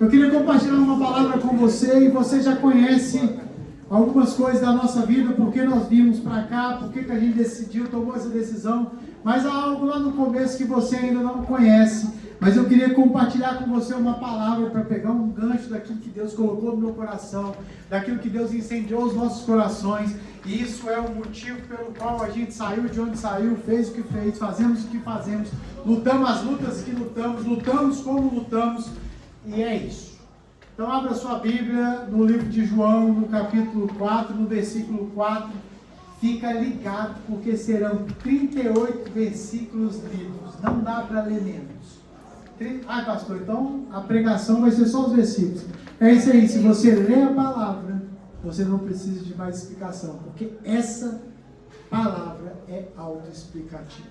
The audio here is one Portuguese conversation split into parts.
Eu queria compartilhar uma palavra com você, e você já conhece algumas coisas da nossa vida, porque nós vimos para cá, porque que a gente decidiu, tomou essa decisão, mas há algo lá no começo que você ainda não conhece. Mas eu queria compartilhar com você uma palavra para pegar um gancho daquilo que Deus colocou no meu coração, daquilo que Deus incendiou os nossos corações. E isso é o motivo pelo qual a gente saiu de onde saiu, fez o que fez, fazemos o que fazemos, lutamos as lutas que lutamos como lutamos, e é isso. Então abra sua Bíblia no livro de João, no capítulo 4, no versículo 4. Fica ligado, porque serão 38 versículos lidos, não dá para ler menos. Ai, pastor, então a pregação vai ser só os versículos. É isso aí, se você lê a palavra, você não precisa de mais explicação, porque essa palavra é autoexplicativa.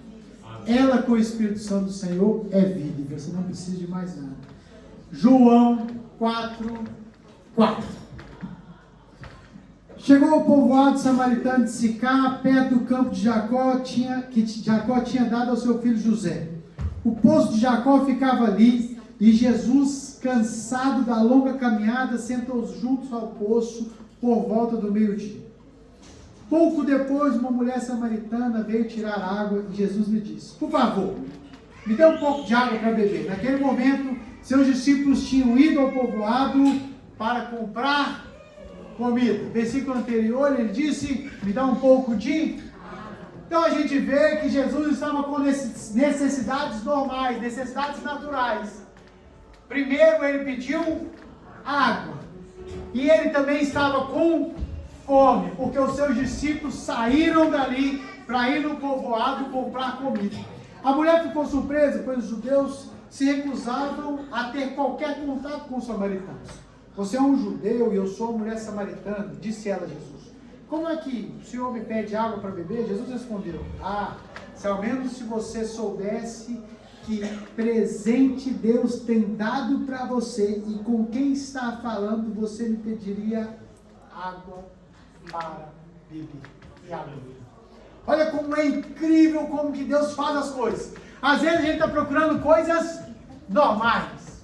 Ela com o Espírito Santo do Senhor é vida, e você não precisa de mais nada. João 4:4. Chegou ao povoado samaritano de Sicar, perto do campo de Jacó, que Jacó tinha dado ao seu filho José. O poço de Jacó ficava ali, e Jesus, cansado da longa caminhada, sentou-se juntos ao poço por volta do meio-dia. Pouco depois, uma mulher samaritana veio tirar água, e Jesus lhe disse: por favor, me dê um pouco de água para beber. Naquele momento, seus discípulos tinham ido ao povoado para comprar comida. Versículo anterior, ele disse: me dá um pouco de... Então a gente vê que Jesus estava com necessidades normais, necessidades naturais. Primeiro ele pediu água. E ele também estava com fome, porque os seus discípulos saíram dali para ir no povoado comprar comida. A mulher ficou surpresa, pois os judeus se recusavam a ter qualquer contato com os samaritanos. Você é um judeu e eu sou uma mulher samaritana, disse ela a Jesus. Como é que o Senhor me pede água para beber? Jesus respondeu: se ao menos se você soubesse que presente Deus tem dado para você e com quem está falando, você me pediria água para beber. E água. Olha como é incrível como que Deus faz as coisas. Às vezes a gente está procurando coisas normais.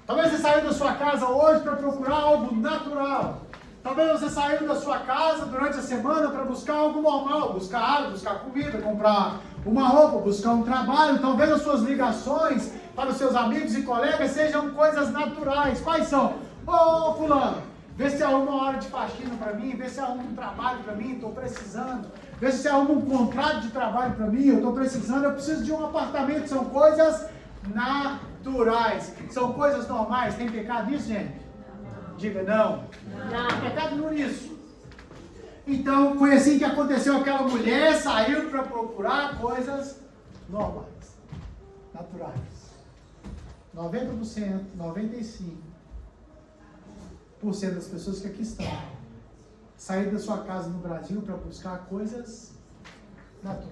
Talvez você saiu da sua casa hoje para procurar algo natural. Talvez você saiu da sua casa durante a semana para buscar algo normal, buscar água, buscar comida, comprar uma roupa, buscar um trabalho. Talvez as suas ligações para os seus amigos e colegas sejam coisas naturais. Quais são? Ô fulano, vê se arruma uma hora de faxina para mim, vê se arruma um trabalho para mim, estou precisando. Vê se arruma um contrato de trabalho para mim, eu estou precisando, eu preciso de um apartamento. São coisas naturais, são coisas normais. Tem pecado nisso, gente? Diga não. Não. Pecado não nisso. Então foi assim que aconteceu. Aquela mulher saiu para procurar coisas normais, naturais. 90%, 95% das pessoas que aqui estão saíram da sua casa no Brasil para buscar coisas naturais.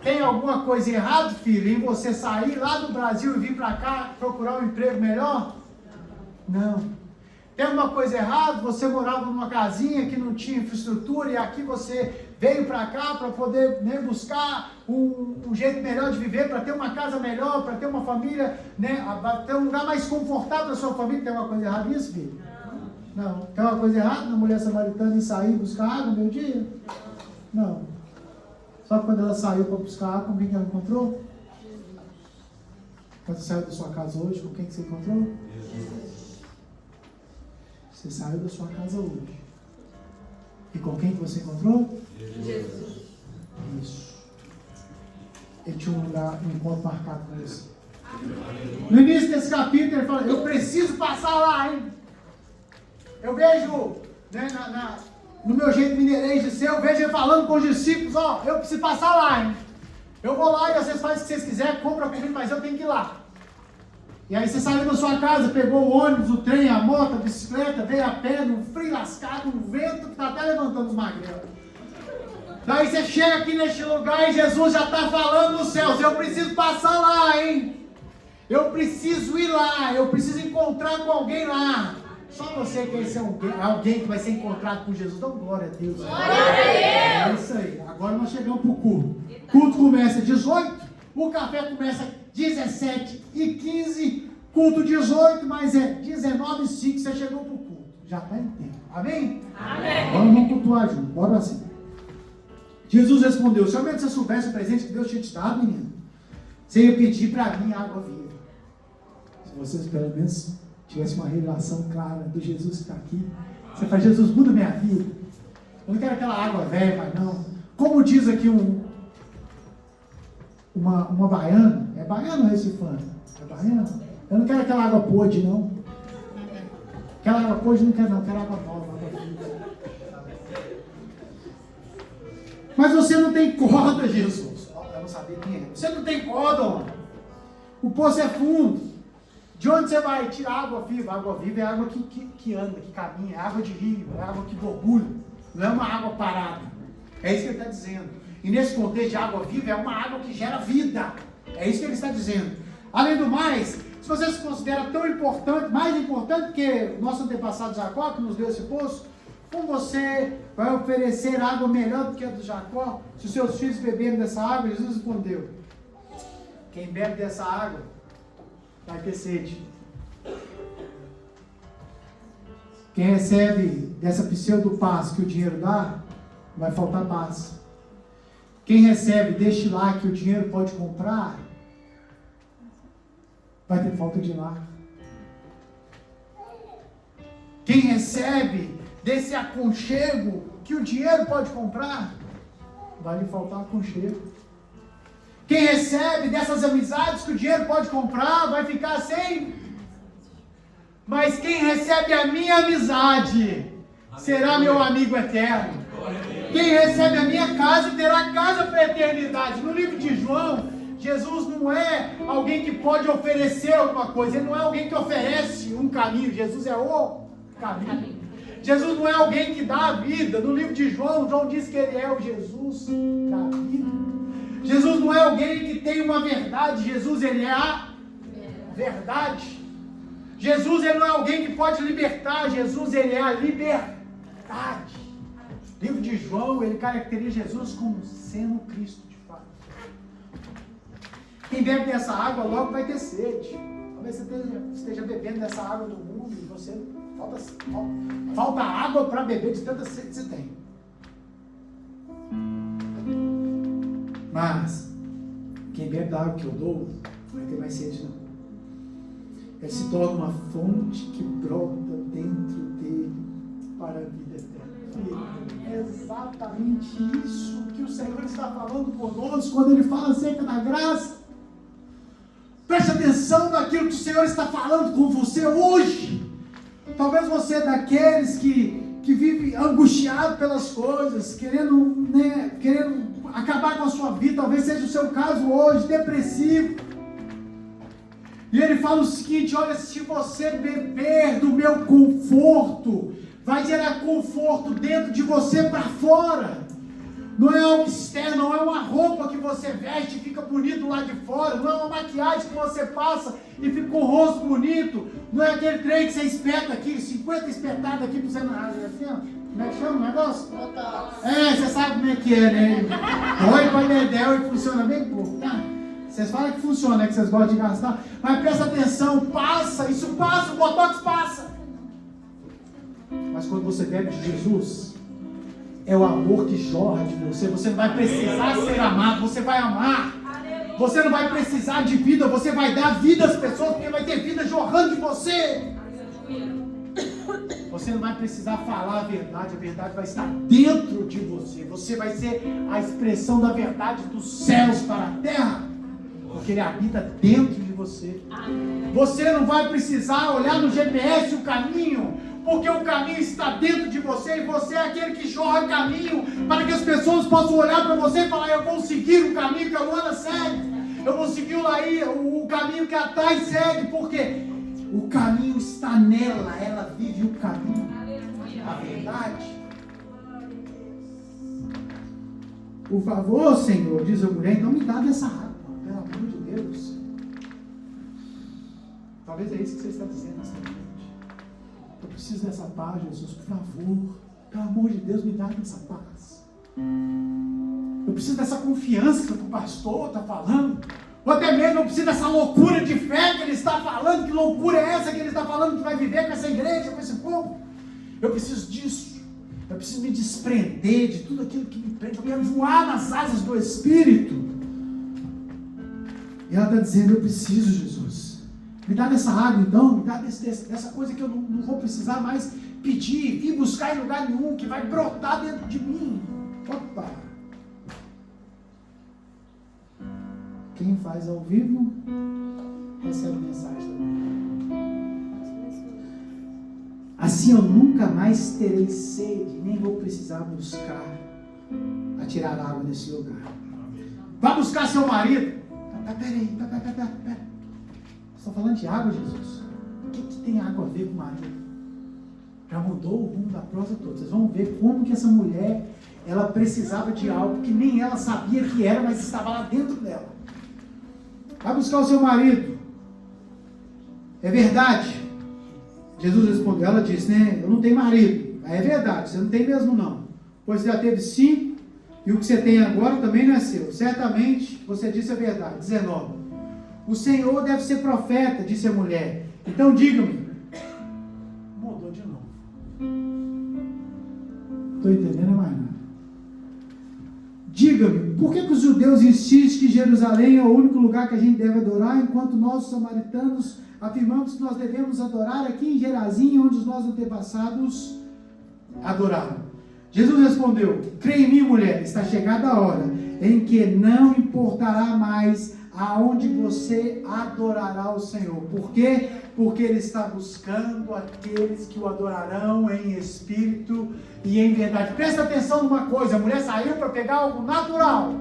Tem alguma coisa errada, filho, em você sair lá do Brasil e vir para cá procurar um emprego melhor? Não. Tem alguma coisa errada? Você morava numa casinha que não tinha infraestrutura e aqui você veio para cá para poder buscar um jeito melhor de viver, para ter uma casa melhor, para ter uma família, para ter um lugar mais confortável para sua família. Tem alguma coisa errada nisso, filho? Não. Tem alguma coisa errada na mulher samaritana em sair buscar água no meio-dia? Não. Só que quando ela saiu para buscar água, com quem que ela encontrou? Quando você saiu da sua casa hoje, com quem que você encontrou? Você saiu da sua casa hoje. E com quem que você encontrou? Jesus. Isso. Ele tinha um encontro marcado com você. No início desse capítulo ele fala: eu preciso passar lá, hein? Eu vejo, no meu jeito mineirês de ser, eu vejo ele falando com os discípulos: eu preciso passar lá, hein? Eu vou lá e vocês fazem o que vocês quiserem, compra comigo, mas eu tenho que ir lá. E aí você saiu da sua casa, pegou o ônibus, o trem, a moto, a bicicleta, veio a pé, num frio lascado, um vento que está até levantando os magrelos. Daí você chega aqui neste lugar e Jesus já está falando nos céus: eu preciso passar lá, hein? Eu preciso ir lá, eu preciso encontrar com alguém lá. Só você quer ser alguém que vai ser encontrado com Jesus. Dá glória a Deus. Glória a Deus! É isso aí. Agora nós chegamos para o culto. O culto começa às 18, o café começa às 17h15. Culto 18, mas é 19h05, você chegou para o culto. Já está em tempo. Amém? Amém. Agora vamos cultuar junto. Bora assim. Jesus respondeu: se realmente você soubesse o presente que Deus tinha te dado, menino, você ia pedir para mim água viva. Se vocês pelo menos tivessem uma revelação clara do Jesus que está aqui, você fala: Jesus, muda minha vida. Eu não quero aquela água velha, mas não. Como diz aqui uma baiana, é baiano ou recifano? É baiano? Eu não quero aquela água podre, não. Aquela água podre não quero, não. Eu quero água nova, água viva. Mas você não tem corda, Jesus. Eu não sabia quem é. Você não tem corda, homem. O poço é fundo. De onde você vai tirar água viva? A água viva é água que anda, que caminha, é água de rio, é água que borbulha. Não é uma água parada. É isso que ele está dizendo. E nesse contexto de água viva, é uma água que gera vida. É isso que ele está dizendo. Além do mais, se você se considera tão importante, mais importante que o nosso antepassado Jacó, que nos deu esse poço, como você vai oferecer água melhor do que a do Jacó? Se os seus filhos beberem dessa água, Jesus respondeu: quem bebe dessa água vai ter sede. Quem recebe dessa pseudo-paz que o dinheiro dá, vai faltar paz. Quem recebe deste lar que o dinheiro pode comprar, vai ter falta de lar. Quem recebe desse aconchego que o dinheiro pode comprar, vai lhe faltar aconchego. Quem recebe dessas amizades que o dinheiro pode comprar, vai ficar sem. Mas quem recebe a minha amizade, será meu amigo eterno. Quem recebe a minha casa, terá casa para a eternidade. No livro de João, Jesus não é alguém que pode oferecer alguma coisa. Ele não é alguém que oferece um caminho. Jesus é o caminho. Jesus não é alguém que dá a vida. No livro de João, João diz que ele é o Jesus da vida. Jesus não é alguém que tem uma verdade. Jesus, ele é a verdade. Jesus, ele não é alguém que pode libertar. Jesus, ele é a liberdade. O livro de João, ele caracteriza Jesus como sendo Cristo de fato. Quem bebe dessa água logo vai ter sede. Talvez você esteja bebendo dessa água do mundo e você falta água para beber de tanta sede que você tem. Mas quem bebe da água que eu dou não vai ter mais sede, não. Ele se torna uma fonte que brota dentro dele para a vida eterna. É exatamente isso que o Senhor está falando conosco quando Ele fala acerca da graça. Preste atenção naquilo que o Senhor está falando com você hoje. Talvez você é daqueles que vive angustiado pelas coisas, querendo acabar com a sua vida. Talvez seja o seu caso hoje, depressivo. E Ele fala o seguinte: olha, se você beber do meu conforto, vai gerar conforto dentro de você para fora. Não é algo externo, não é uma roupa que você veste e fica bonito lá de fora. Não é uma maquiagem que você passa e fica com o rosto bonito. Não é aquele trem que você espeta aqui, 50 espetados aqui para você não... Assim, ó, como é que chama o negócio? Você sabe como é que é, né? Oi, para dedéu e funciona bem pouco, tá? Vocês falam que funciona, que vocês gostam de gastar. Mas presta atenção, passa, isso passa, o botox passa. Mas quando você bebe de Jesus, é o amor que jorra de você. Você não vai precisar ser amado, você vai amar. Você não vai precisar de vida, você vai dar vida às pessoas, porque vai ter vida jorrando de você. Você não vai precisar falar a verdade vai estar dentro de você. Você vai ser a expressão da verdade dos céus para a terra, porque Ele habita dentro de você. Você não vai precisar olhar no GPS o caminho, porque o caminho está dentro de você, e você é aquele que jorra caminho, para que as pessoas possam olhar para você e falar: eu vou seguir o caminho que a Luana segue, eu vou seguir o caminho que a Thay segue, porque o caminho está nela, ela vive o caminho, a verdade. Por favor, Senhor, diz a mulher, então me dá dessa água, pelo amor de Deus. Talvez é isso que você está dizendo nessa noite. Eu preciso dessa paz, Jesus, por favor. Pelo amor de Deus, me dá dessa paz. Eu preciso dessa confiança que o pastor está falando. ou até mesmo eu preciso dessa loucura de fé que ele está falando. Que loucura é essa que ele está falando que vai viver com essa igreja, com esse povo? Eu preciso disso. Eu preciso me desprender de tudo aquilo que me prende. Eu quero voar nas asas do Espírito. E ela está dizendo: eu preciso, Jesus. Me dá dessa água então, me dá dessa coisa que eu não vou precisar mais pedir, ir buscar em lugar nenhum, que vai brotar dentro de mim. Opa! Quem faz ao vivo, recebe mensagem também. Assim eu nunca mais terei sede, nem vou precisar buscar a tirar água desse lugar. Vá buscar seu marido. Peraí. Você está falando de água, Jesus? O que tem água a ver com o marido? Já mudou o rumo da prosa toda. Vocês vão ver como que essa mulher, ela precisava de algo que nem ela sabia que era, mas estava lá dentro dela. Vai buscar o seu marido. É verdade. Jesus respondeu, ela disse, né? Eu não tenho marido. É verdade, você não tem mesmo não. Pois você já teve 5, e o que você tem agora também não é seu. Certamente, você disse a verdade. 19. O Senhor deve ser profeta, disse a mulher. Então diga-me. Mudou de novo. Estou entendendo mais nada. Diga-me, por que os judeus insistem que Jerusalém é o único lugar que a gente deve adorar, enquanto nós, os samaritanos, afirmamos que nós devemos adorar aqui em Gerazim, onde os nossos antepassados adoraram? Jesus respondeu: creia em mim, mulher, está chegada a hora em que não importará mais aonde você adorará o Senhor. Por quê? Porque Ele está buscando aqueles que o adorarão em espírito e em verdade. Presta atenção numa coisa: a mulher saiu para pegar algo natural,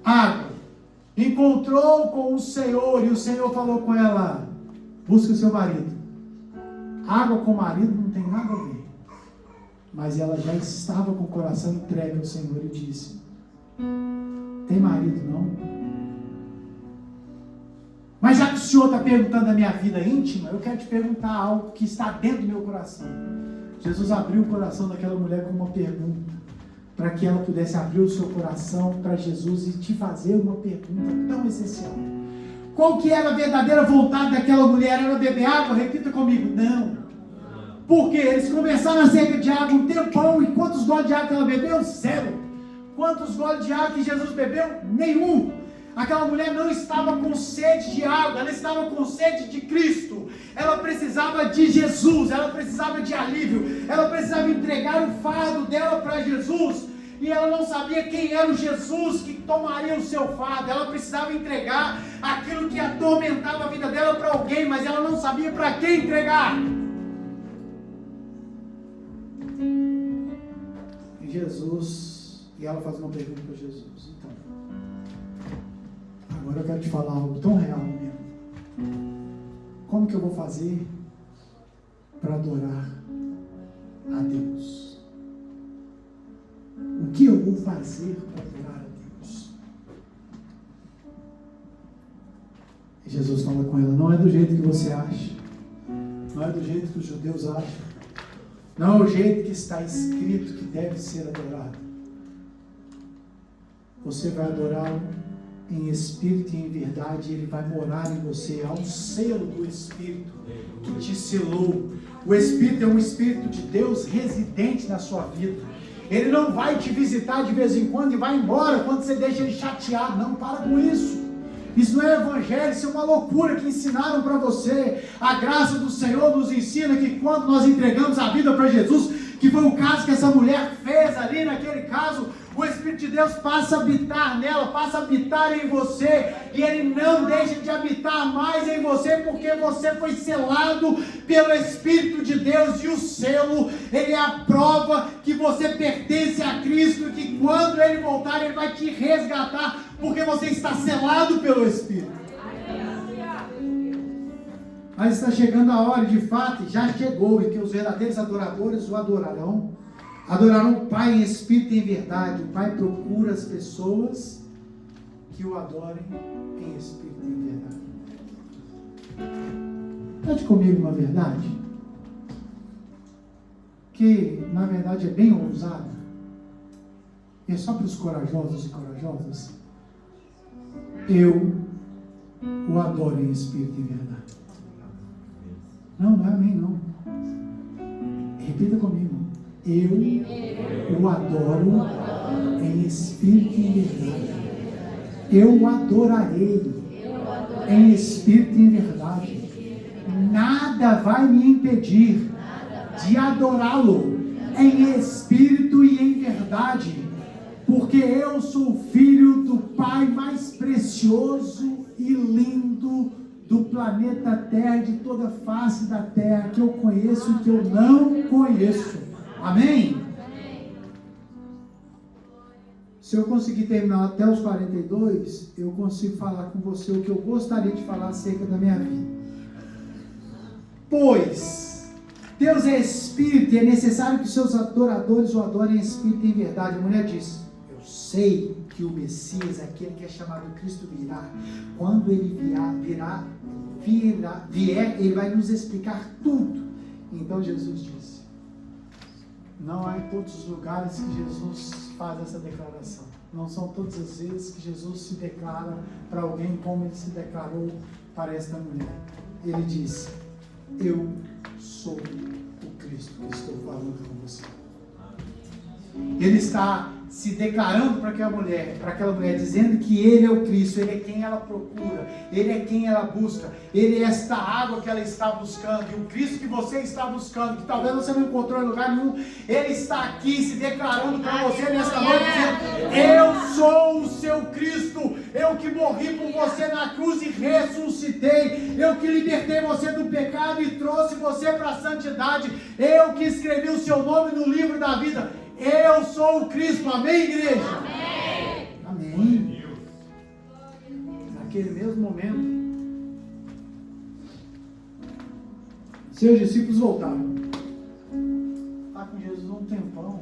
água, encontrou com o Senhor, e o Senhor falou com ela: busca o seu marido. Água com marido não tem nada a ver. Mas ela já estava com o coração entregue ao Senhor e disse: tem marido não? Mas já que o Senhor está perguntando da minha vida íntima, eu quero te perguntar algo que está dentro do meu coração. Jesus abriu o coração daquela mulher com uma pergunta, para que ela pudesse abrir o seu coração para Jesus e te fazer uma pergunta tão essencial. Qual que era a verdadeira vontade daquela mulher? Era beber água? Repita comigo: não. Porque eles conversaram acerca de água um tempão, e quantos goles de água ela bebeu? 0. Quantos goles de água que Jesus bebeu? Nenhum. Aquela mulher não estava com sede de água, ela estava com sede de Cristo. Ela precisava de Jesus, ela precisava de alívio, ela precisava entregar o fardo dela para Jesus. E ela não sabia quem era o Jesus que tomaria o seu fardo. Ela precisava entregar aquilo que atormentava a vida dela para alguém, mas ela não sabia para quem entregar. E Jesus, e ela faz uma pergunta para Jesus: então, agora eu quero te falar algo tão real mesmo. Como que eu vou fazer para adorar a Deus? O que eu vou fazer para adorar a Deus? E Jesus fala com ela: não é do jeito que você acha, não é do jeito que os judeus acham, não é o jeito que está escrito que deve ser adorado. Você vai adorá-lo em espírito e em verdade, Ele vai morar em você. Há um selo do Espírito que te selou. O Espírito é um Espírito de Deus residente na sua vida. Ele não vai te visitar de vez em quando e vai embora quando você deixa Ele chateado. Não, para com isso. Isso não é evangelho, isso é uma loucura que ensinaram para você. A graça do Senhor nos ensina que quando nós entregamos a vida para Jesus, que foi o caso que essa mulher fez ali naquele caso, o Espírito de Deus passa a habitar nela, passa a habitar em você, e Ele não deixa de habitar mais em você, porque você foi selado pelo Espírito de Deus, e o selo, ele é a prova que você pertence a Cristo, e que quando Ele voltar, Ele vai te resgatar, porque você está selado pelo Espírito. Mas está chegando a hora, de fato, já chegou, em que os verdadeiros adoradores o adorarão o Pai em espírito e em verdade. O Pai procura as pessoas que o adorem em espírito e em verdade. Pode comigo uma verdade? Que na verdade é bem ousada. É só para os corajosos e corajosas. eu o adoro em espírito e verdade. Não é amém, não. Repita comigo. Eu o adoro em espírito e verdade. Eu o adorarei em espírito e em verdade. Nada vai me impedir de adorá-lo em espírito e em verdade, porque eu sou filho do Pai mais precioso e lindo do planeta Terra, de toda a face da Terra, que eu conheço e que eu não conheço. Amém? Se eu conseguir terminar até os 42, eu consigo falar com você o que eu gostaria de falar acerca da minha vida. Pois Deus é espírito e é necessário que seus adoradores o adorem em espírito e em verdade. A mulher disse: eu sei que o Messias, aquele que é chamado Cristo, virá. Quando ele vier, ele vai nos explicar tudo. Então Jesus disse: não há em todos os lugares que Jesus faz essa declaração. Não são todas as vezes que Jesus se declara para alguém como ele se declarou para esta mulher. Ele disse: eu sou o Cristo que estou falando com você. Ele está se declarando para aquela mulher, dizendo que ele é o Cristo, ele é quem ela procura, ele é quem ela busca, ele é esta água que ela está buscando, e o Cristo que você está buscando, que talvez você não encontrou em lugar nenhum, ele está aqui se declarando para você nesta noite, dizendo: eu sou o seu Cristo, eu que morri por você na cruz e ressuscitei, eu que libertei você do pecado e trouxe você para a santidade, eu que escrevi o seu nome no livro da vida. Eu sou o Cristo, amém, igreja? Amém. Amém. Naquele mesmo momento, seus discípulos voltaram. Está com Jesus há um tempão.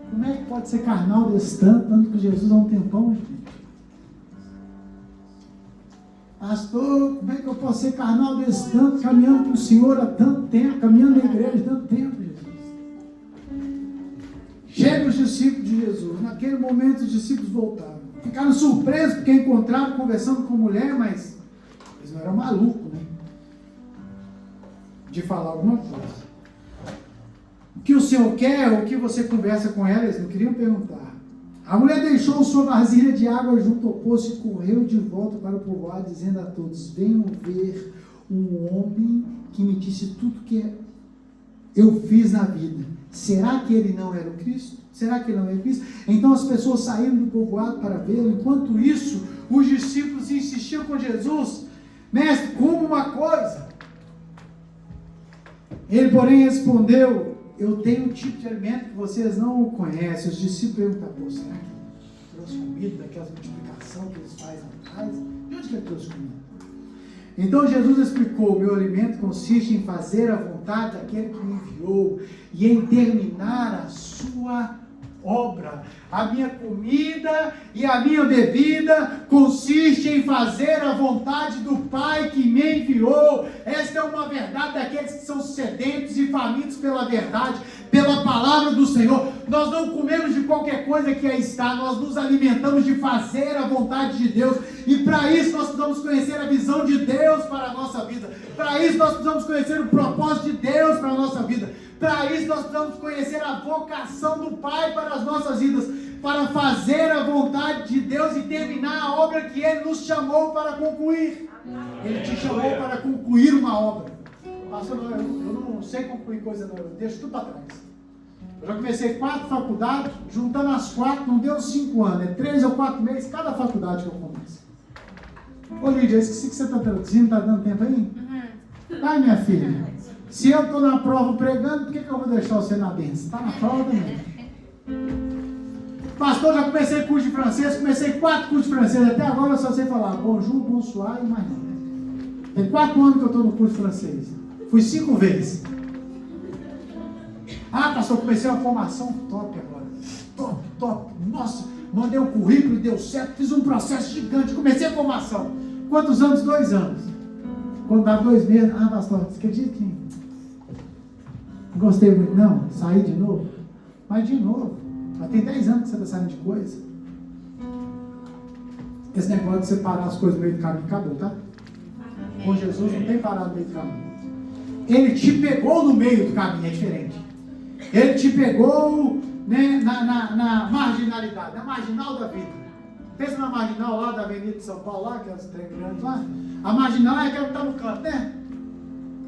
Como é que pode ser carnal desse tanto que Jesus há um tempão, gente? Pastor, como é que eu posso ser carnal desse tanto, caminhando com o Senhor há tanto tempo, caminhando na igreja há tanto tempo, Jesus? Chegam os discípulos de Jesus. Naquele momento os discípulos voltaram. Ficaram surpresos porque encontraram conversando com a mulher, mas eles não eram malucos, né? De falar alguma coisa. O que o Senhor quer, o que você conversa com ela, eles não queriam perguntar. A mulher deixou sua vasilha de água junto ao poço e correu de volta para o povoado, dizendo a todos: venham ver um homem que me disse tudo que eu fiz na vida. Será que ele não era o Cristo? Será que ele não era o Cristo? Então as pessoas saíram do povoado para vê-lo. Enquanto isso, os discípulos insistiam com Jesus: mestre, como uma coisa. Ele, porém, respondeu: eu tenho um tipo de alimento que vocês não conhecem. Os discípulos perguntaram: será que ele trouxe comida daquela multiplicação que eles fazem atrás? De onde que ele trouxe comida? Então Jesus explicou: meu alimento consiste em fazer a vontade daquele que me enviou e em terminar a sua obra. A minha comida e a minha bebida consiste em fazer a vontade do Pai que me enviou. Esta é uma verdade daqueles que são sedentos e famintos pela verdade, pela palavra do Senhor. Nós não comemos de qualquer coisa que aí está, nós nos alimentamos de fazer a vontade de Deus, e para isso nós precisamos conhecer a visão de Deus para a nossa vida, para isso nós precisamos conhecer o propósito de Deus para a nossa vida, para isso nós precisamos conhecer a vocação do Pai para as nossas vidas, para fazer a vontade de Deus e terminar a obra que Ele nos chamou para concluir. Ele te chamou para concluir uma obra. Pastor, eu não sei concluir coisa não, eu deixo tudo para trás. Eu já comecei 4 faculdades, juntando as 4, não deu 5 anos, é 3 ou 4 meses cada faculdade que eu começo. Ô Lídia, eu esqueci que você está traduzindo, está dando tempo aí? Vai, minha filha. Se eu estou na prova pregando, por que eu vou deixar você na bênção? Está na prova também. Pastor, já comecei curso de francês, comecei 4 cursos de francês, até agora eu só sei falar bonjour, bonsoir e mais não. Tem 4 anos que eu estou no curso de francês. Fui 5 vezes. Ah, pastor, comecei uma formação top agora. Top. Nossa, mandei um currículo e deu certo, fiz um processo gigante, comecei a formação. Quantos anos? 2 anos. Quando dá 2 meses, pastor, você acredita que não gostei muito não? Saí de novo? Mas de novo. Já tem 10 anos que você está saindo de coisa. Esse negócio de separar as coisas no meio do caminho acabou, tá? Com Jesus não tem parado no meio do caminho. Ele te pegou no meio do caminho, é diferente. Ele te pegou, né, na marginalidade, na marginal da vida. Pensa na marginal lá da Avenida de São Paulo, lá, aquelas trem grandes lá. A marginal é aquela que está no canto, né?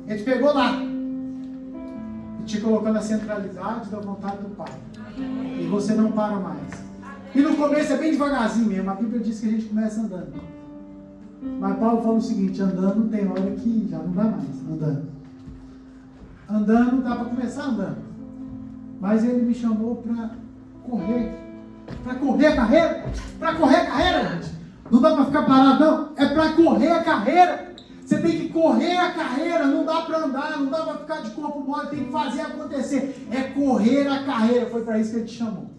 Ele te pegou lá. E te colocou na centralidade da vontade do Pai. E você não para mais. E no começo é bem devagarzinho mesmo. A Bíblia diz que a gente começa andando. Mas Paulo fala o seguinte: andando tem hora que já não dá mais. Andando dá para começar andando. Mas ele me chamou para correr. Para correr a carreira. Para correr a carreira, gente. Não dá para ficar parado, não. É para correr a carreira. Você tem que correr a carreira. Não dá para andar. Não dá para ficar de corpo mole. Tem que fazer acontecer. É correr a carreira. Foi para isso que ele te chamou.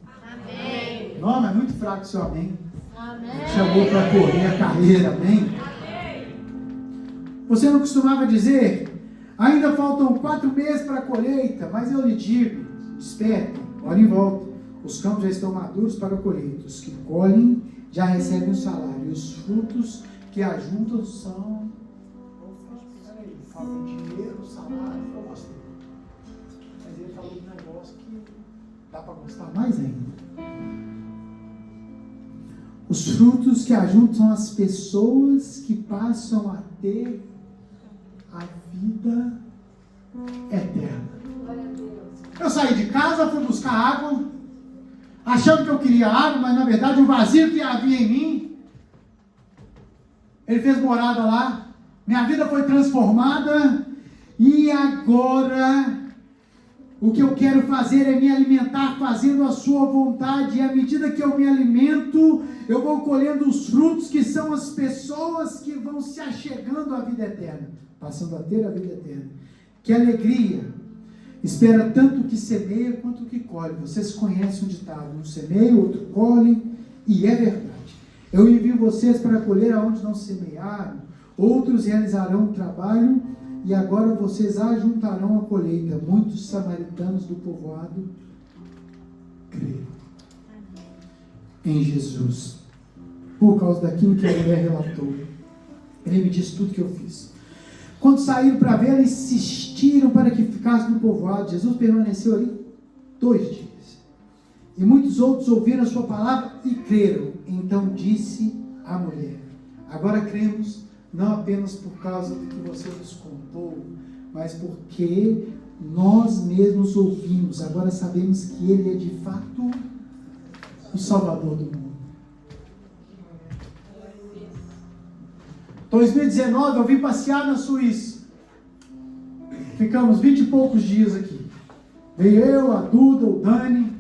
Amém. Não, mas é muito fraco seu amém. Amém. Ele te chamou para correr a carreira. Amém. Você não costumava dizer: ainda faltam 4 meses para a colheita, mas eu lhe digo, esperta, olhe em volta, os campos já estão maduros para a colheita, os que colhem já recebem o salário, e os frutos que ajuntam são... Peraí, fala em dinheiro, salário, eu gostei. Mas ele falou um negócio que dá para gostar mais ainda. Os frutos que ajuntam são as pessoas que passam a ter a vida eterna. Eu saí de casa, fui buscar água, achando que eu queria água, mas na verdade o vazio que havia em mim, ele fez morada lá, minha vida foi transformada, e agora o que eu quero fazer é me alimentar fazendo a sua vontade, e à medida que eu me alimento, eu vou colhendo os frutos que são as pessoas que vão se achegando à vida eterna, passando a ter a vida eterna. Que alegria! Espera tanto o que semeia quanto o que colhe. Vocês conhecem o ditado: um semeia, outro colhe, e é verdade. Eu envio vocês para colher aonde não semearam, outros realizarão o trabalho, e agora vocês ajuntarão a colheita. Muitos samaritanos do povoado creram em Jesus, por causa daquilo que a mulher relatou. Ele me disse tudo que eu fiz. Quando saíram para ver, eles insistiram para que ficasse no povoado. Jesus permaneceu ali 2 dias. E muitos outros ouviram a sua palavra e creram. Então disse a mulher: agora cremos, não apenas por causa do que você nos contou, mas porque nós mesmos ouvimos. Agora sabemos que Ele é de fato o Salvador do mundo. 2019 eu vim passear na Suíça. Ficamos 20 e poucos dias aqui. Veio eu, a Duda, o Dani,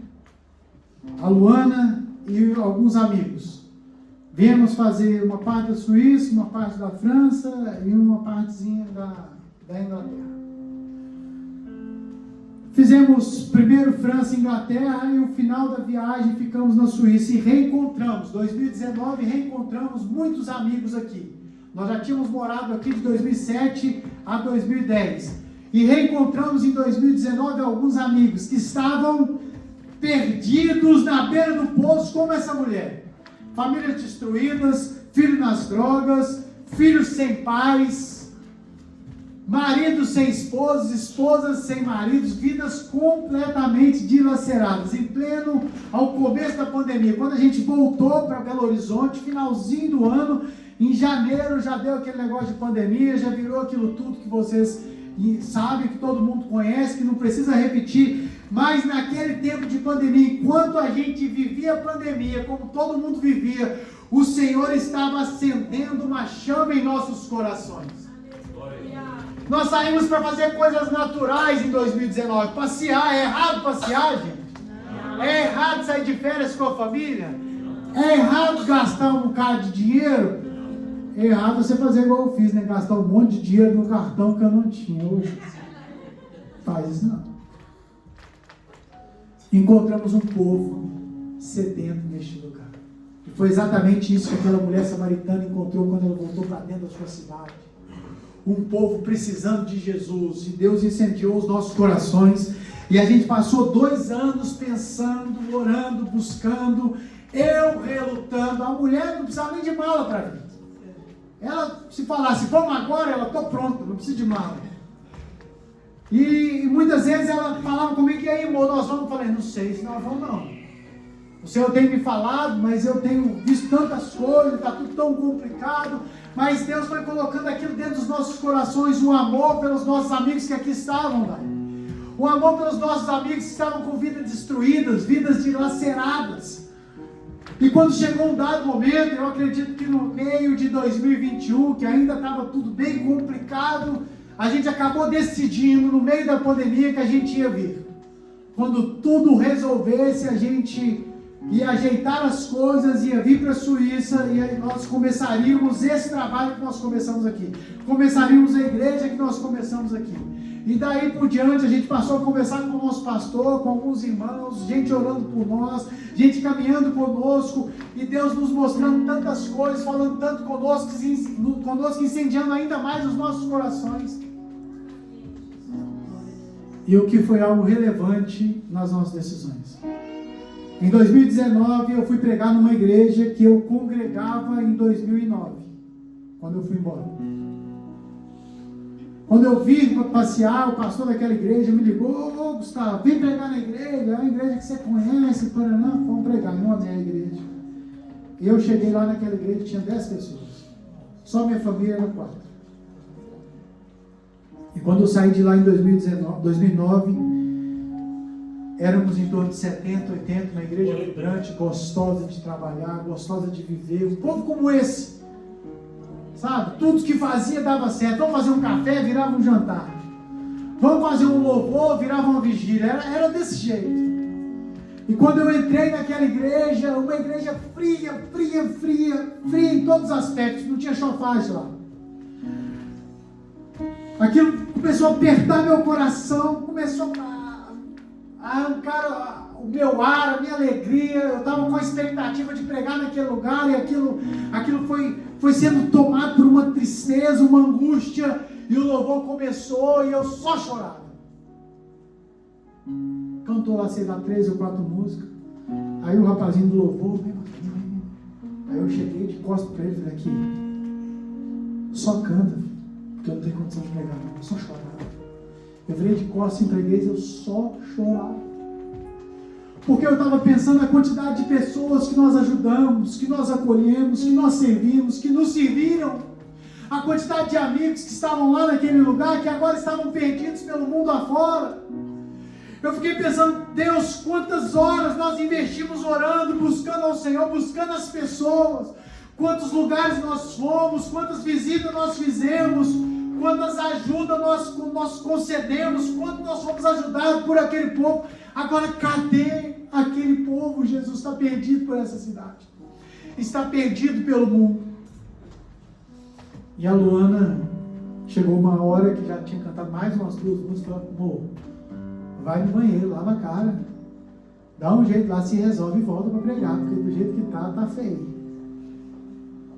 a Luana e alguns amigos. Viemos fazer uma parte da Suíça, uma parte da França e uma partezinha da Inglaterra. Fizemos primeiro França e Inglaterra, e o final da viagem ficamos na Suíça e reencontramos. 2019 reencontramos muitos amigos aqui. Nós já tínhamos morado aqui de 2007 a 2010. E reencontramos em 2019 alguns amigos que estavam perdidos na beira do poço, como essa mulher. Famílias destruídas, filhos nas drogas, filhos sem pais, maridos sem esposas, esposas sem maridos, vidas completamente dilaceradas, em pleno, ao começo da pandemia. Quando a gente voltou para Belo Horizonte, finalzinho do ano, em janeiro já deu aquele negócio de pandemia, já virou aquilo tudo que vocês sabem, que todo mundo conhece, que não precisa repetir. Mas naquele tempo de pandemia, enquanto a gente vivia a pandemia, como todo mundo vivia, o Senhor estava acendendo uma chama em nossos corações. Nós saímos para fazer coisas naturais em 2019. Passear, é errado passear, gente? É errado sair de férias com a família? É errado gastar um bocado de dinheiro? É errado você fazer igual eu fiz, né? Gastar um monte de dinheiro no cartão que eu não tinha. Hoje faz isso não. Encontramos um povo sedento neste lugar. E foi exatamente isso que aquela mulher samaritana encontrou quando ela voltou para dentro da sua cidade. Um povo precisando de Jesus. E Deus incendiou os nossos corações. E a gente passou 2 anos pensando, orando, buscando, eu relutando. A mulher não precisava nem de mala para vir. Ela, se falasse, vamos agora, ela, estou pronta, não precisa de mala. E muitas vezes ela falava comigo, e aí, amor, nós vamos? Eu falei, não sei se nós vamos não. O Senhor tem me falado, mas eu tenho visto tantas coisas, está tudo tão complicado. Mas Deus foi colocando aquilo dentro dos nossos corações, um amor pelos nossos amigos que aqui estavam, Dai. Um amor pelos nossos amigos que estavam com vidas destruídas, vidas dilaceradas. E quando chegou um dado momento, eu acredito que no meio de 2021, que ainda estava tudo bem complicado, a gente acabou decidindo, no meio da pandemia, que a gente ia vir. Quando tudo resolvesse, a gente ia ajeitar as coisas, ia vir para a Suíça, e aí nós começaríamos esse trabalho que nós começamos aqui. Começaríamos a igreja que nós começamos aqui. E daí por diante a gente passou a conversar com o nosso pastor, com alguns irmãos, gente orando por nós, gente caminhando conosco, e Deus nos mostrando tantas coisas, falando tanto conosco, incendiando ainda mais os nossos corações. E o que foi algo relevante nas nossas decisões. Em 2019 eu fui pregar numa igreja que eu congregava em 2009, quando eu fui embora. Quando eu vim para passear, o pastor daquela igreja me ligou, ô Gustavo, vem pregar na igreja, é uma igreja que você conhece, Paraná, vamos pregar, não é a igreja. E eu cheguei lá naquela igreja, tinha 10 pessoas, só minha família era 4. E quando eu saí de lá em 2009, éramos em torno de 70, 80, uma igreja vibrante, gostosa de trabalhar, gostosa de viver, um povo como esse. Sabe? Tudo que fazia dava certo. Vamos fazer um café, virava um jantar. Vamos fazer um louvor, virava uma vigília. Era desse jeito. E quando eu entrei naquela igreja, uma igreja fria em todos os aspectos, não tinha chofagem lá. Aquilo começou a apertar meu coração, começou a arrancar o meu ar, a minha alegria. Eu estava com a expectativa de pregar naquele lugar, e aquilo foi sendo tomado por uma tristeza, uma angústia, e o louvor começou e eu só chorava. Cantou lá, sei lá, 3 ou 4 músicas. Aí o rapazinho do louvor, aí eu cheguei de costas para ele e falei, aqui, só canta, porque eu não tenho condição de pregar, eu só chorava. Eu virei de costas, entreguei, eu só chorava. Porque eu estava pensando na quantidade de pessoas que nós ajudamos, que nós acolhemos, que nós servimos, que nos serviram. A quantidade de amigos que estavam lá naquele lugar, que agora estavam perdidos pelo mundo afora. Eu fiquei pensando, Deus, quantas horas nós investimos orando, buscando ao Senhor, buscando as pessoas. Quantos lugares nós fomos, quantas visitas nós fizemos, quantas ajudas nós concedemos, quanto nós fomos ajudados por aquele povo. Agora, cadê aquele povo? Jesus está perdido por essa cidade. Está perdido pelo mundo. E a Luana, chegou uma hora que já tinha cantado mais umas 2 músicas, e falou, amor, vai no banheiro, lava a cara, dá um jeito lá, se resolve e volta para pregar, porque do jeito que tá feio.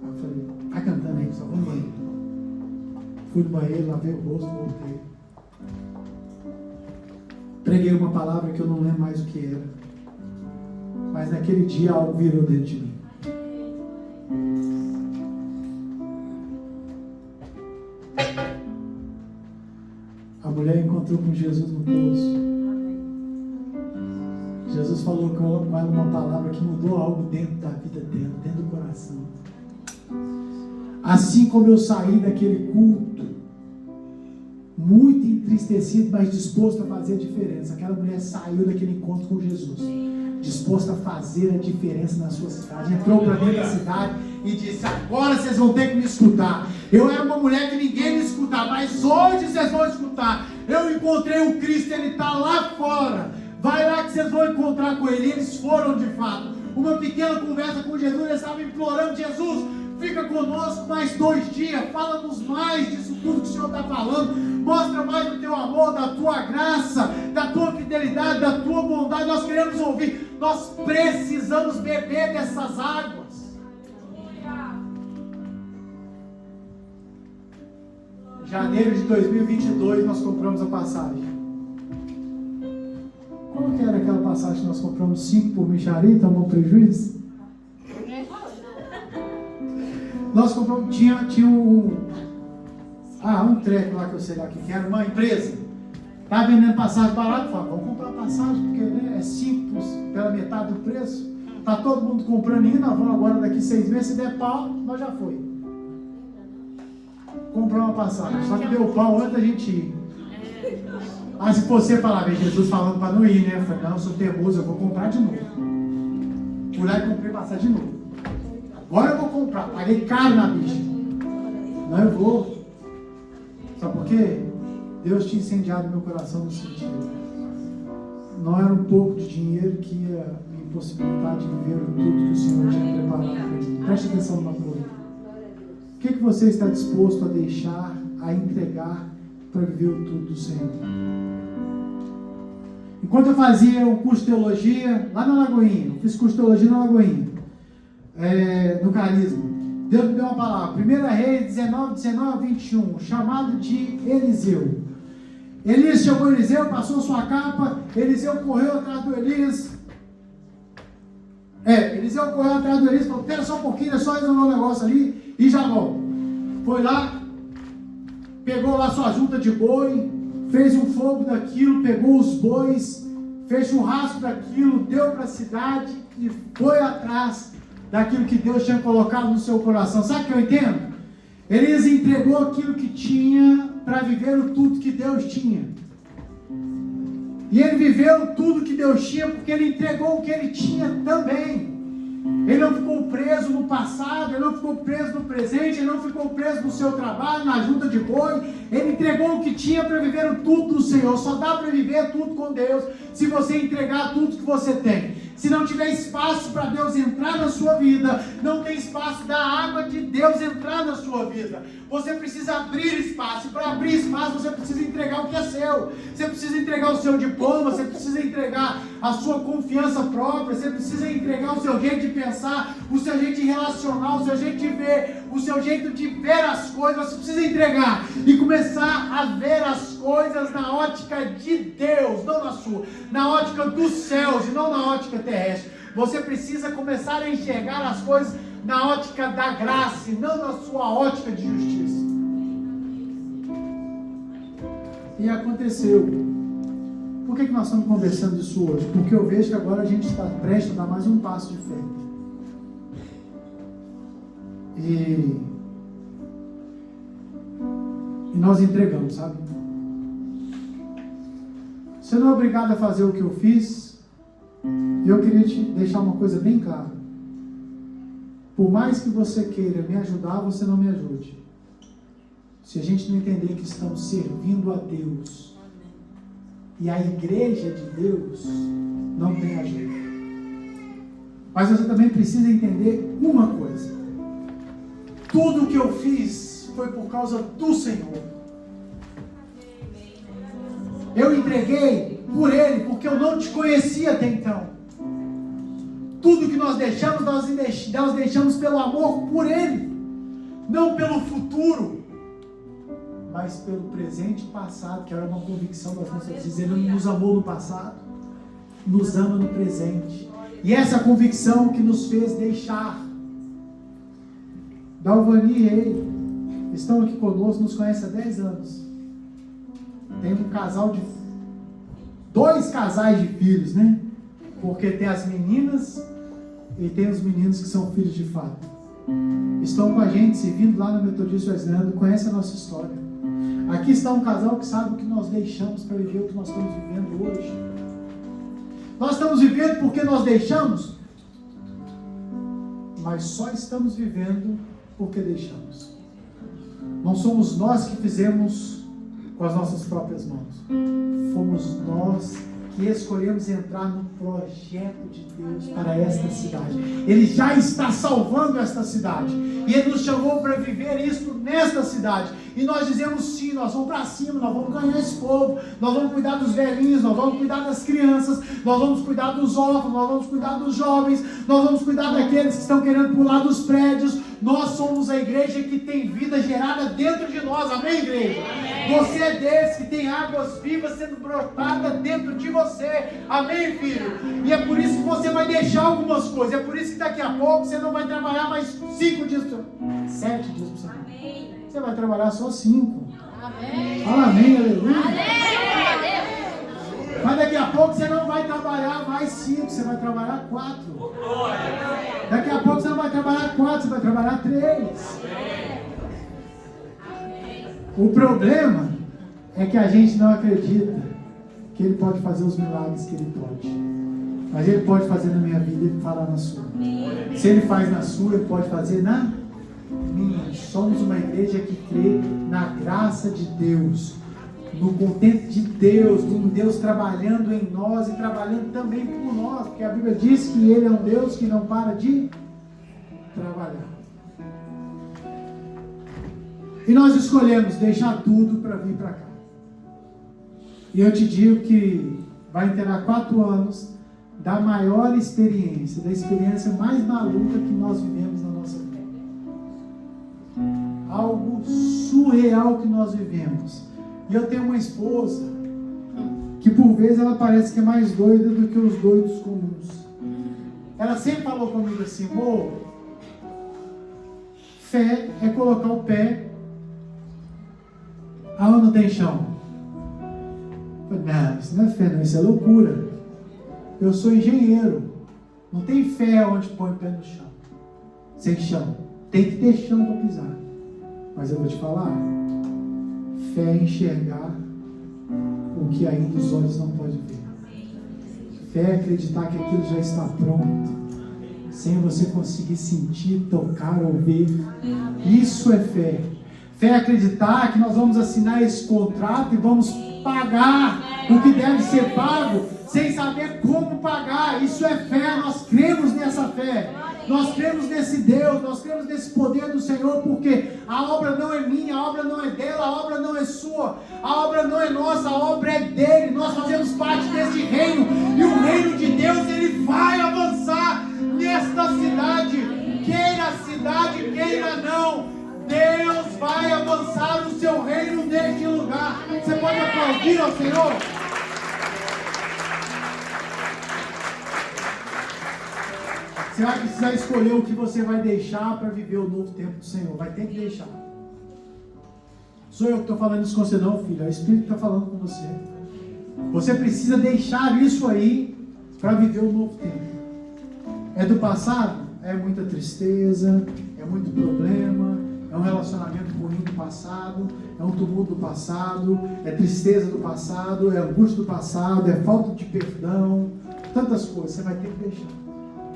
Aí eu falei, vai cantando aí, só vou no banheiro. Fui no banheiro, lavei o rosto, voltei. Preguei uma palavra que eu não lembro mais o que era. Mas naquele dia algo virou dentro de mim. A mulher encontrou com Jesus no poço. Jesus falou com ela uma palavra que mudou algo dentro da vida dela, dentro do coração. Assim como eu saí daquele culto, muito entristecido, mas disposto a fazer a diferença. Aquela mulher saiu daquele encontro com Jesus, disposta a fazer a diferença na sua cidade. Entrou para dentro da cidade e disse, agora vocês vão ter que me escutar. Eu era uma mulher que ninguém me escutava, mas hoje vocês vão escutar. Eu encontrei o Cristo, Ele está lá fora. Vai lá que vocês vão encontrar com Ele. E eles foram de fato. Uma pequena conversa com Jesus, eles estavam implorando, Jesus, fica conosco mais 2 dias, fala-nos mais disso tudo que o Senhor está falando, mostra mais do teu amor, da tua graça, da tua fidelidade, da tua bondade. Nós queremos ouvir, nós precisamos beber dessas águas. Em janeiro de 2022 nós compramos a passagem. Qual que era aquela passagem que nós compramos 5 por mixaria e tomou prejuízo? Nós compramos, tinha um treco lá que eu sei lá que era, uma empresa. Estava vendendo passagem barata, falava, vamos comprar passagem, porque né, é 5 pela metade do preço. Está todo mundo comprando ainda, nós vamos agora daqui 6 meses, se der pau, nós já foi. Comprar uma passagem, só que deu pau antes da gente ir. Aí se você falar, Jesus falando para não ir, né? Eu falei, não, eu sou teimoso, eu vou comprar de novo. Fui lá e comprei passagem de novo. Agora eu vou comprar, paguei caro na bicha. Não, eu vou. Sabe por quê? Deus tinha incendiado meu coração no sentido. Não era um pouco de dinheiro que ia me impossibilitar de viver tudo que o Senhor tinha preparado para mim. Preste atenção numa coisa. O que você está disposto a deixar, a entregar para viver o tudo do Senhor? Enquanto eu fazia um curso de teologia lá na Lagoinha, eu fiz curso de teologia na Lagoinha, no Carisma, Deus me deu uma palavra, 1 Reis 19, 21, chamado de Eliseu. Elias chamou Eliseu, passou sua capa, Eliseu correu atrás do Elias. Eliseu correu atrás do Elias, falou, espera só um pouquinho, é só resolver um negócio ali e já volto. Foi lá, pegou lá sua junta de boi, fez um fogo daquilo, pegou os bois, fez churrasco daquilo, deu para a cidade e foi atrás daquilo que Deus tinha colocado no seu coração. Sabe o que eu entendo? Elias entregou aquilo que tinha para viver o tudo que Deus tinha. E ele viveu tudo que Deus tinha porque ele entregou o que ele tinha também. Ele não ficou preso no passado, ele não ficou preso no presente, ele não ficou preso no seu trabalho, na junta de boi. Ele entregou o que tinha para viver o tudo do Senhor. Só dá para viver tudo com Deus se você entregar tudo que você tem. Se não tiver espaço para Deus entrar na sua vida, não tem espaço da água de Deus entrar na sua vida. Você precisa abrir espaço. E para abrir espaço, você precisa entregar o que é seu. Você precisa entregar o seu diploma, você precisa entregar a sua confiança própria, você precisa entregar o seu jeito de pensar, o seu jeito de relacionar, o seu jeito de ver, o seu jeito de ver as coisas. Você precisa entregar e começar a ver as coisas na ótica de Deus, não na sua, na ótica dos céus e não na ótica terrestre. Você precisa começar a enxergar as coisas na ótica da graça e não na sua ótica de justiça. E aconteceu. Por que nós estamos conversando isso hoje? Porque eu vejo que agora a gente está prestes a dar mais um passo de fé. E nós entregamos, sabe? Você não é obrigado a fazer o que eu fiz. E eu queria te deixar uma coisa bem clara. Por mais que você queira me ajudar, você não me ajude. Se a gente não entender que estamos servindo a Deus e a igreja de Deus, não tem ajuda. Mas você também precisa entender uma coisa. Tudo o que eu fiz foi por causa do Senhor. Eu entreguei por Ele, porque eu não te conhecia até então. Tudo que nós deixamos, nós deixamos pelo amor por Ele. Não pelo futuro, mas pelo presente e passado, que era uma convicção das nossas vidas. Ele nos amou no passado, nos ama no presente. E essa convicção que nos fez deixar. Dalvani e Rei estão aqui conosco, nos conhecem há 10 anos. Tem um casal de... 2 casais de filhos, né? Porque tem as meninas e tem os meninos que são filhos de fato. Estão com a gente, servindo lá no Metodista Wesleyano, conhece a nossa história. Aqui está um casal que sabe o que nós deixamos para viver o que nós estamos vivendo hoje. Nós estamos vivendo porque nós deixamos, mas só estamos vivendo porque deixamos. Não somos nós que fizemos com as nossas próprias mãos. Fomos nós que escolhemos entrar no projeto de Deus para esta cidade. Ele já está salvando esta cidade. E Ele nos chamou para viver isso nesta cidade. e nós dizemos sim, nós vamos para cima, nós vamos ganhar esse povo, nós vamos cuidar dos velhinhos, nós vamos cuidar das crianças, nós vamos cuidar dos órfãos, nós vamos cuidar dos jovens, nós vamos cuidar daqueles que estão querendo pular dos prédios. Nós somos a igreja que tem vida gerada dentro de nós, amém, igreja? Amém. Você é desse que tem águas vivas sendo brotadas dentro de você, amém, filho? E é por isso que você vai deixar algumas coisas, é por isso que daqui a pouco você não vai trabalhar mais 5 dias, 7 dias por semana. Amém. Você vai trabalhar só 5. Amém. Fala amém, aleluia. Amém. Mas daqui a pouco você não vai trabalhar mais 5, você vai trabalhar 4. Daqui a pouco você não vai trabalhar 4, você vai trabalhar 3. O problema é que a gente não acredita que Ele pode fazer os milagres que Ele pode. Mas Ele pode fazer na minha vida e Ele fará na sua. Se Ele faz na sua, Ele pode fazer na minha. Somos uma igreja que crê na graça de Deus, no contento de Deus, um Deus trabalhando em nós e trabalhando também por nós, porque a Bíblia diz que Ele é um Deus que não para de trabalhar. E nós escolhemos deixar tudo para vir para cá. E eu te digo que vai inteirar 4 anos da maior experiência, da experiência mais maluca que nós vivemos na nossa vida. Algo surreal que nós vivemos. E eu tenho uma esposa que por vezes ela parece que é mais doida do que os doidos comuns. Ela sempre falou comigo assim: amor, fé é colocar o pé aonde não tem chão. Eu falei, não, isso não é fé não, isso é loucura. Eu sou engenheiro, não tem fé onde põe o pé no chão, sem chão, tem que ter chão para pisar. Mas eu vou te falar, fé é enxergar o que ainda os olhos não podem ver. Fé é acreditar que aquilo já está pronto, sem você conseguir sentir, tocar ou ver. Isso é fé. Fé é acreditar que nós vamos assinar esse contrato e vamos pagar o que deve ser pago, sem saber como pagar. Isso é fé, nós cremos nessa fé. Nós cremos nesse Deus, nós cremos nesse poder do Senhor, porque a obra não é minha, a obra não é dela, a obra não é sua, a obra não é nossa, a obra é dele. Nós fazemos parte desse reino, e o reino de Deus, ele vai avançar nesta cidade, queira a cidade, queira não. Deus vai avançar o seu reino neste lugar. Você pode aplaudir ao Senhor? Você vai precisar escolher o que você vai deixar para viver o novo tempo do Senhor. Vai ter que deixar. Sou eu que estou falando isso com você não, filho. É o Espírito que está falando com você. Você precisa deixar isso aí para viver o novo tempo. É do passado? É muita tristeza, é muito problema, é um relacionamento ruim do passado, é um tumulto do passado, é tristeza do passado, é angústia do passado, é falta de perdão, tantas coisas. Você vai ter que deixar.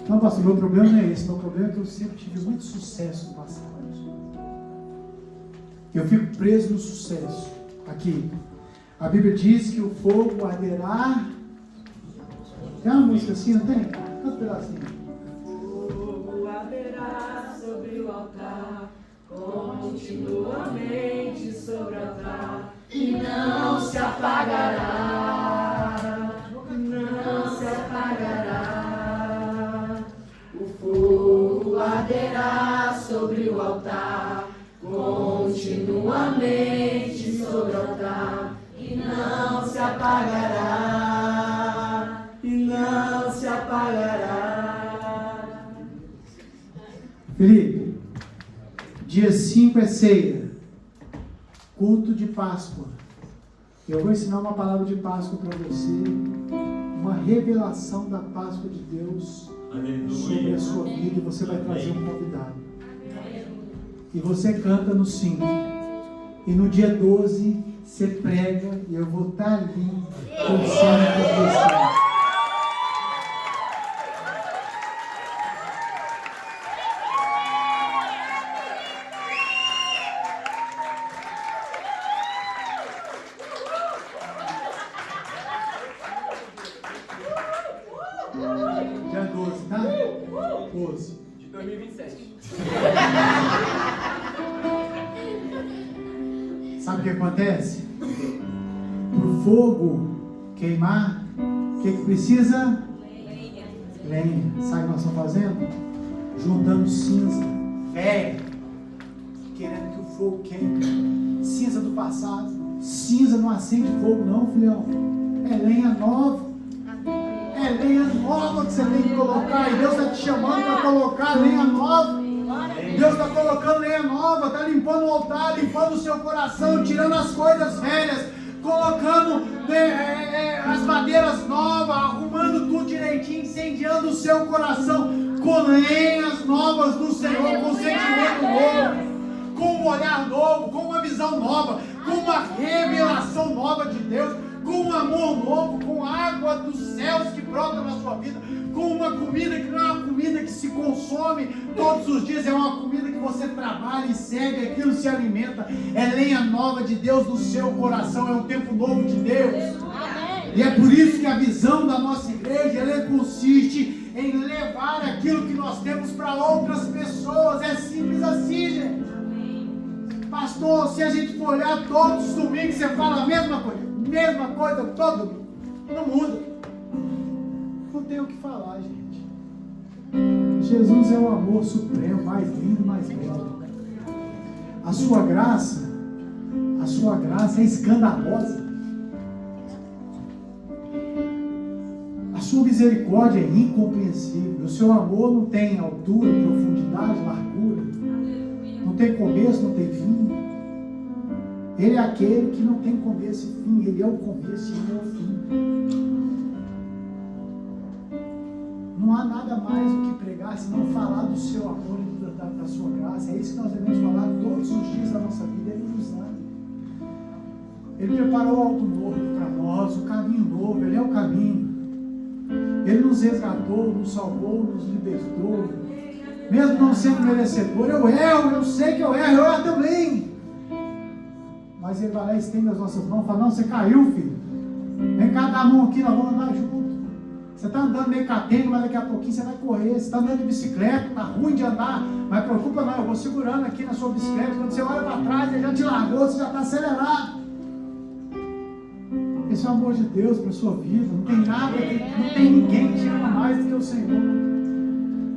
Não, pastor, meu problema não é esse. Meu problema é que eu sempre tive muito sucesso no passado. Eu fico preso no sucesso. Aqui, a Bíblia diz que o fogo arderá. Tem uma música assim, não tem? Canta um pedacinho. O fogo arderá sobre o altar, continuamente sobre o altar, e não se apagará. Não se apagará. O fogo arderá sobre o altar, continuamente sobre o altar, e não se apagará, e não se apagará. Felipe, dia 5 é ceia, culto de Páscoa. Eu vou ensinar uma palavra de Páscoa para você, uma revelação da Páscoa de Deus. Aleluia. Sobre a sua vida, e você vai trazer um convidado. E você canta no 5. E no dia 12 você prega, e eu vou estar ali torcendo por você. Dia 12, tá? 12. De 2027. que acontece? Para o fogo queimar, o que precisa? Lenha. Sabe o que nós estamos fazendo? Juntando cinza velha, querendo que o fogo queime. Cinza do passado. Cinza não acende fogo não, filhão. É lenha nova. É lenha nova que você tem que colocar. E Deus está te chamando para colocar lenha nova. Deus está colocando lenha nova. Está limpando o altar, limpando o seu coração, tirando as coisas velhas, colocando as madeiras novas, arrumando tudo direitinho, incendiando o seu coração com lenhas novas do Senhor, com sentimento novo, com um olhar novo, com uma visão nova, com uma revelação nova de Deus, com um amor novo, com água dos céus que brota na sua vida, com uma comida que não é uma comida que se consome todos os dias, é uma comida que você trabalha e segue, aquilo se alimenta, é lenha nova de Deus no seu coração, é um tempo novo de Deus. E é por isso que a visão da nossa igreja, ela consiste em levar aquilo que nós temos para outras pessoas. É simples assim, gente. Pastor, se a gente for olhar todos os domingos, você fala a mesma coisa todo domingo. Não muda. Não tem o que falar, gente. Jesus é o amor supremo, mais lindo, mais belo. A sua graça é escandalosa. A sua misericórdia é incompreensível. O seu amor não tem altura, profundidade, largura. Não tem começo, não tem fim. Ele é aquele que não tem começo e fim. Ele é o começo e ele é o fim. Não há nada mais do que pregar, senão falar do seu amor e da sua graça. É isso que nós devemos falar todos os dias da nossa vida. Ele nos ama. Ele preparou algo novo para nós, o caminho novo. Ele é o caminho. Ele nos resgatou, nos salvou, nos libertou. Mesmo não sendo merecedor, eu erro, eu sei que eu erro também. Mas Ele vai lá e estende as nossas mãos e fala: não, você caiu, filho. Vem cá, dá a mão aqui, nós vamos andar junto. Você está andando meio catengo, mas daqui a pouquinho você vai correr. Você está andando de bicicleta, está ruim de andar, mas preocupa não, eu vou segurando aqui na sua bicicleta. Quando você olha para trás, ele já te largou, você já está acelerado. Esse é o amor de Deus para a sua vida. Não tem nada, não tem ninguém que te ama mais do que o Senhor.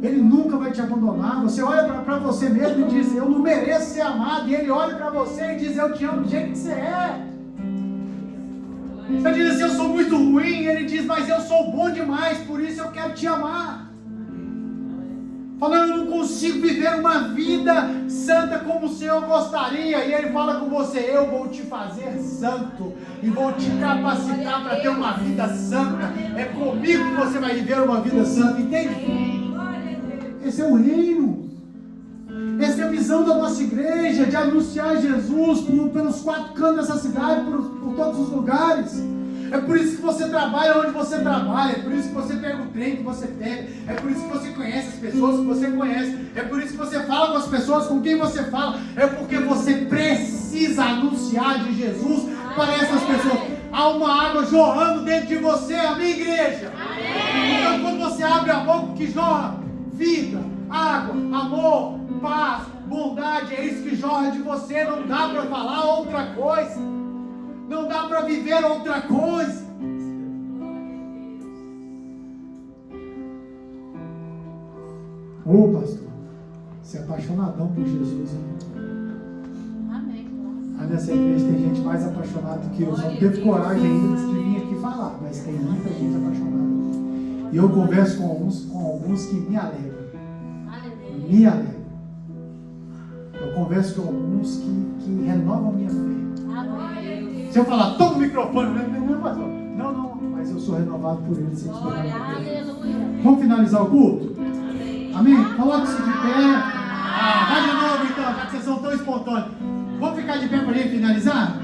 Ele nunca vai te abandonar. Você olha para você mesmo e diz: eu não mereço ser amado. E Ele olha para você e diz: eu te amo do jeito que você é. Você diz assim: eu sou muito ruim. E Ele diz: mas eu sou bom demais, por isso eu quero te amar. Falando: eu não consigo viver uma vida santa como o Senhor gostaria. E Ele fala com você: eu vou te fazer santo e vou te capacitar para ter uma vida santa. É comigo que você vai viver uma vida santa, entende? Esse é o reino. Essa é a visão da nossa igreja, de anunciar Jesus pelos 4 cantos dessa cidade, por todos os lugares. É por isso que você trabalha onde você trabalha, é por isso que você pega o trem que você pega, é por isso que você conhece as pessoas que você conhece, é por isso que você fala com as pessoas com quem você fala, é porque você precisa anunciar de Jesus para essas pessoas. Há uma água jorrando dentro de você, a minha igreja. Então quando você abre a boca, que jorra vida, água, amor, paz, bondade, é isso que jorra de você. Não dá para falar outra coisa, não dá para viver outra coisa. Ô pastor, você é apaixonadão por Jesus, hein? Amém. Nessa igreja tem gente mais apaixonada do que eu. Só não teve coragem ainda de vir aqui falar, mas tem muita gente apaixonada. E eu converso com alguns que me alegram. Me alegram. Eu converso com alguns que renovam a minha fé. Se eu falar: toma o microfone, não, mas eu sou renovado por ele. Vamos finalizar o culto? Amém? Coloque-se de pé. Vai de novo então, já que vocês são tão espontâneos. Vamos ficar de pé para a gente finalizar?